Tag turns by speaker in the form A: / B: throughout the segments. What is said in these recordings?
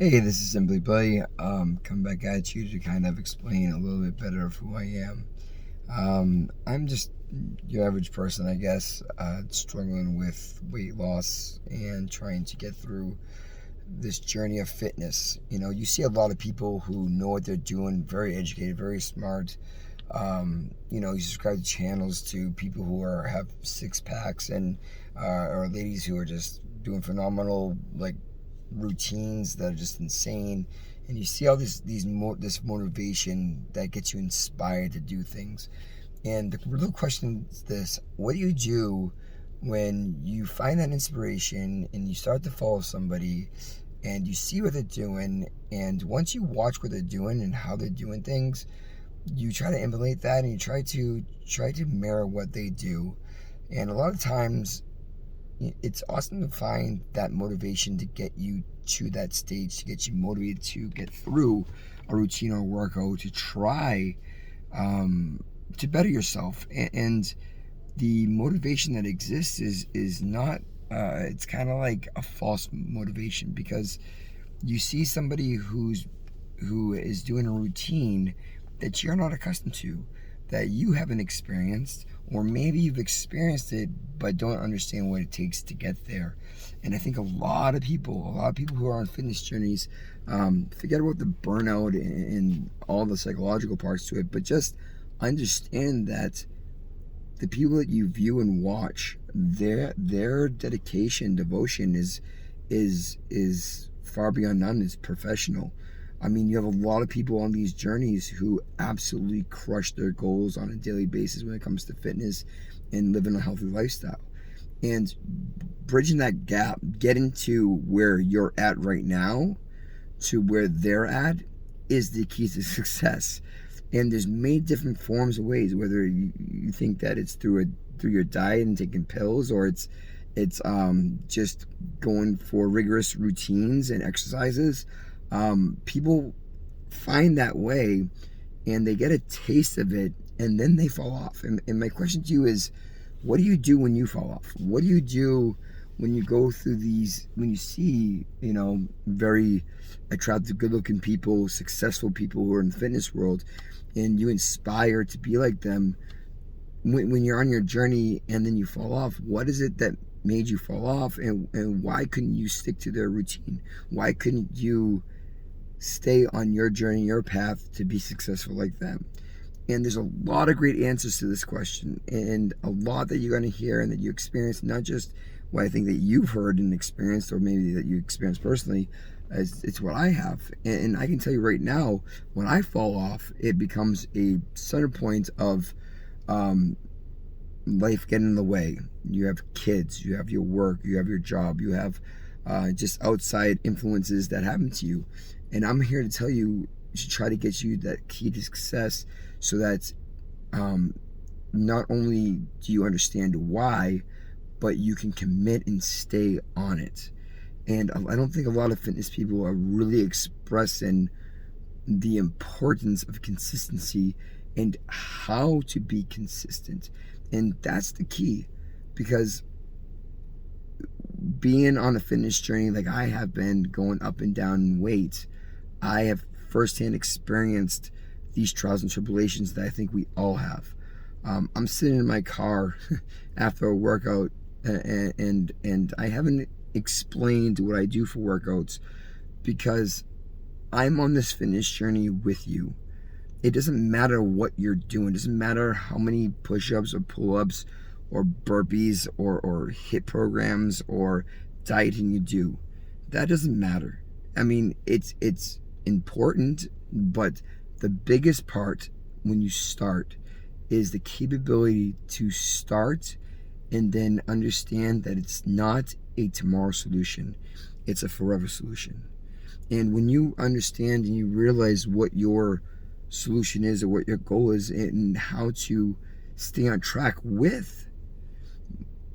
A: Hey, this is Simply Play. Coming back at you to kind of explain a little bit better of who I am. I'm just your average person, I guess, struggling with weight loss and trying to get through this journey of fitness. You see a lot of people who know what they're doing, very educated, very smart. You subscribe to channels to people who have six packs and or ladies who are just doing phenomenal routines that are just insane, and you see all this motivation that gets you inspired to do things. And the real question is this: what do you do when you find that inspiration and you start to follow somebody and you see what they're doing, and once you watch what they're doing and how they're doing things, you try to emulate that, and you try to mirror what they do. And a lot of times it's awesome to find that motivation to get you to that stage, to get you motivated to get through a routine or a workout, to try to better yourself. And the motivation that exists is not, it's kind of like a false motivation, because you see somebody who is doing a routine that you're not accustomed to, that you haven't experienced, or maybe you've experienced it but don't understand what it takes to get there. And I think a lot of people who are on fitness journeys, forget about the burnout and all the psychological parts to it, but just understand that the people that you view and watch, their dedication, devotion is far beyond none. It's professional. I mean, you have a lot of people on these journeys who absolutely crush their goals on a daily basis when it comes to fitness and living a healthy lifestyle. And bridging that gap, getting to where you're at right now to where they're at, is the key to success. And there's many different forms of ways, whether you think that it's through your diet and taking pills, or it's just going for rigorous routines and exercises. People find that way and they get a taste of it, and then they fall off. And my question to you is, what do you do when you fall off? What do you do when you go through when you see, very attractive, good looking people, successful people who are in the fitness world, and you inspire to be like them? When you're on your journey and then you fall off, what is it that made you fall off, and why couldn't you stick to their routine? Why couldn't you stay on your journey, your path to be successful like them? And there's a lot of great answers to this question, and a lot that you're going to hear and that you experience, not just what I think that you've heard and experienced, or maybe that you experienced personally, as it's what I have. And I can tell you right now, when I fall off, it becomes a center point of life getting in the way. You have kids, you have your work, you have your job, you have just outside influences that happen to you. And I'm here to tell you to try to get you that key to success, so that not only do you understand why, but you can commit and stay on it. And I don't think a lot of fitness people are really expressing the importance of consistency and how to be consistent. And that's the key, because being on a fitness journey like I have been, going up and down in weight, I have firsthand experienced these trials and tribulations that I think we all have. I'm sitting in my car after a workout, and I haven't explained what I do for workouts, because I'm on this fitness journey with you. It doesn't matter what you're doing. It doesn't matter how many push-ups or pull-ups or burpees or HIIT programs or dieting you do. That doesn't matter. I mean, it's important, but the biggest part when you start is the capability to start and then understand that it's not a tomorrow solution, it's a forever solution. And when you understand and you realize what your solution is, or what your goal is, and how to stay on track with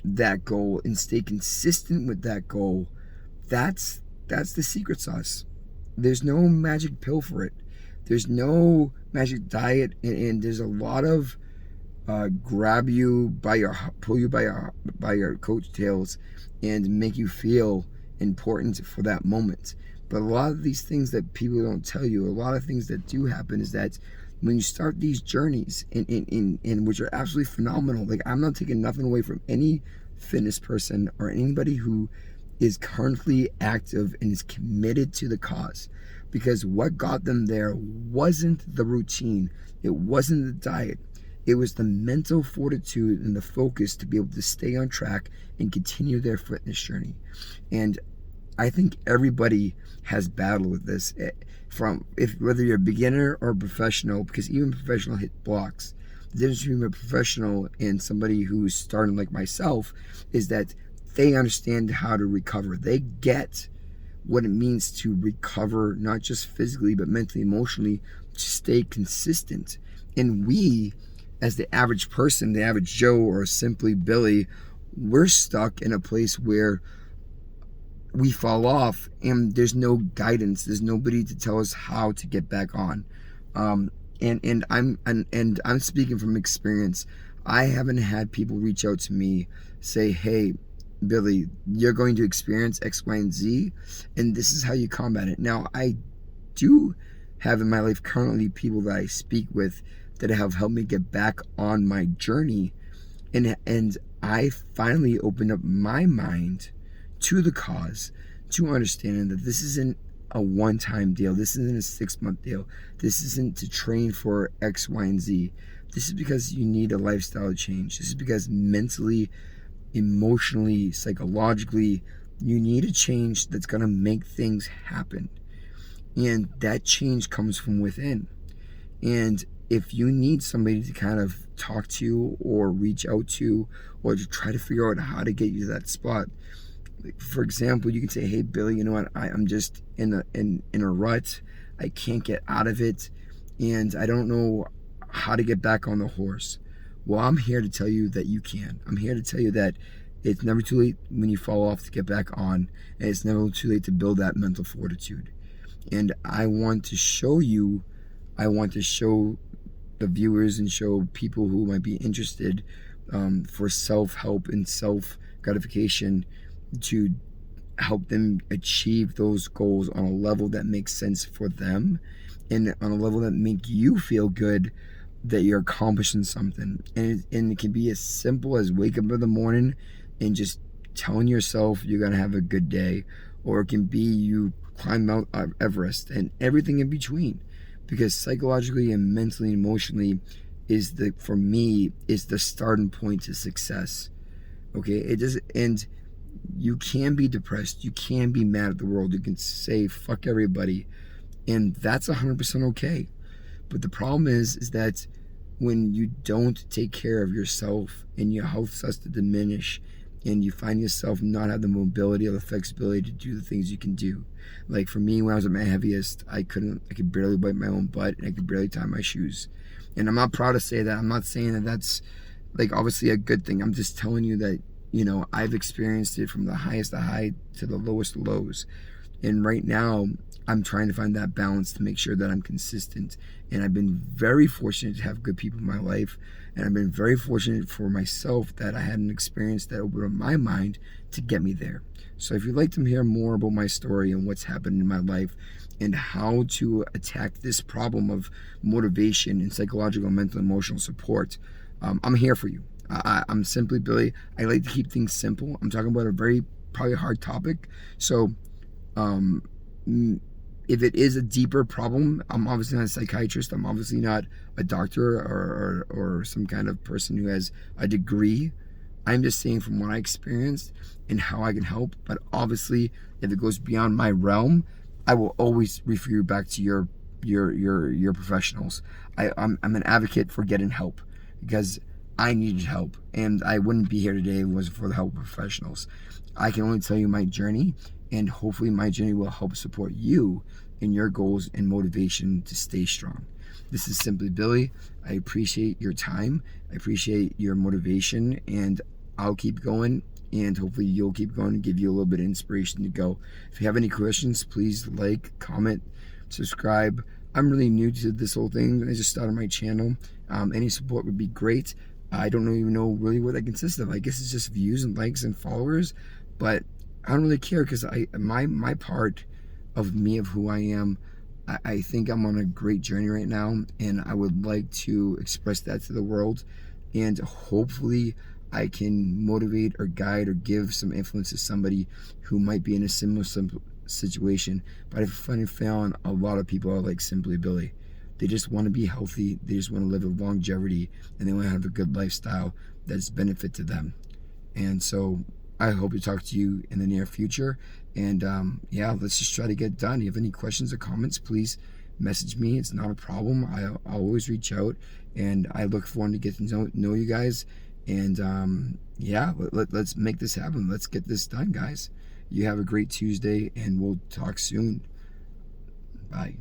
A: that goal and stay consistent with that goal, that's the secret sauce. There's no magic pill for it. There's no magic diet, and there's a lot of pull you by your coattails and make you feel important for that moment. But a lot of these things that people don't tell you, a lot of things that do happen is that when you start these journeys, in which are absolutely phenomenal, like I'm not taking nothing away from any fitness person or anybody who is currently active and is committed to the cause, because what got them there wasn't the routine, it wasn't the diet, it was the mental fortitude and the focus to be able to stay on track and continue their fitness journey. And I think everybody has battled with this, from whether you're a beginner or a professional, because even professional hit blocks. The difference between a professional and somebody who's starting like myself is that they understand how to recover. They get what it means to recover, not just physically, but mentally, emotionally, to stay consistent. And we, as the average person, the average Joe, or simply Billy, we're stuck in a place where we fall off and there's no guidance. There's nobody to tell us how to get back on. And I'm speaking from experience. I haven't had people reach out to me say, hey, Billy, you're going to experience X, Y, and Z, and this is how you combat it. Now, I do have in my life currently people that I speak with that have helped me get back on my journey, and I finally opened up my mind to the cause, to understanding that this isn't a one-time deal. This isn't a 6-month deal. This isn't to train for X, Y, and Z. This is because you need a lifestyle change. This is because mentally, emotionally, psychologically, you need a change that's going to make things happen. And that change comes from within. And if you need somebody to kind of talk to or reach out to, or to try to figure out how to get you to that spot, for example, you can say, hey, Billy, you know what, I'm just in a rut. I can't get out of it, and I don't know how to get back on the horse. Well, I'm here to tell you that you can. I'm here to tell you that it's never too late when you fall off to get back on, and it's never too late to build that mental fortitude. And I want to show the viewers and show people who might be interested, for self-help and self-gratification, to help them achieve those goals on a level that makes sense for them, and on a level that make you feel good that you're accomplishing something. And it can be as simple as wake up in the morning and just telling yourself you're gonna have a good day, or it can be you climb Mount Everest and everything in between, because psychologically and mentally and emotionally for me is the starting point to success. Okay, it does. And you can be depressed, you can be mad at the world, you can say fuck everybody, and that's 100% okay. But the problem is that when you don't take care of yourself and your health starts to diminish, and you find yourself not have the mobility or the flexibility to do the things you can do. Like for me, when I was at my heaviest, I could barely wipe my own butt, and I could barely tie my shoes. And I'm not proud to say that. I'm not saying that that's like obviously a good thing. I'm just telling you that, you know, I've experienced it from the highest of high to the lowest of lows. And right now, I'm trying to find that balance to make sure that I'm consistent. And I've been very fortunate to have good people in my life. And I've been very fortunate for myself that I had an experience that opened up my mind to get me there. So if you'd like to hear more about my story and what's happened in my life and how to attack this problem of motivation and psychological, mental, emotional support, I'm here for you. I'm simply Billy. I like to keep things simple. I'm talking about a very probably hard topic. So if it is a deeper problem, I'm obviously not a psychiatrist. I'm obviously not a doctor or some kind of person who has a degree. I'm just saying from what I experienced and how I can help. But obviously, if it goes beyond my realm, I will always refer you back to your professionals. I'm an advocate for getting help, because I needed help, and I wouldn't be here today if it wasn't for the help of professionals. I can only tell you my journey, and hopefully my journey will help support you in your goals and motivation to stay strong. This is Simply Billy. I appreciate your time. I appreciate your motivation, and I'll keep going, and hopefully you'll keep going and give you a little bit of inspiration to go. If you have any questions, please like, comment, subscribe. I'm really new to this whole thing. I just started my channel. Any support would be great. I don't even know really what that consists of. I guess it's just views and likes and followers, but I don't really care, because my part of me, of who I am. I think I'm on a great journey right now, and I would like to express that to the world, and hopefully I can motivate or guide or give some influence to somebody who might be in a similar situation. But I find found a lot of people are like Simply Billy. They just want to be healthy. They just want to live a longevity, and they want to have a good lifestyle that's benefit to them. And so I hope to talk to you in the near future. And yeah, let's just try to get done. If you have any questions or comments, please message me. It's not a problem. I'll always reach out, and I look forward to getting to know you guys. And yeah, let's make this happen. Let's get this done, guys. You have a great Tuesday, and we'll talk soon. Bye.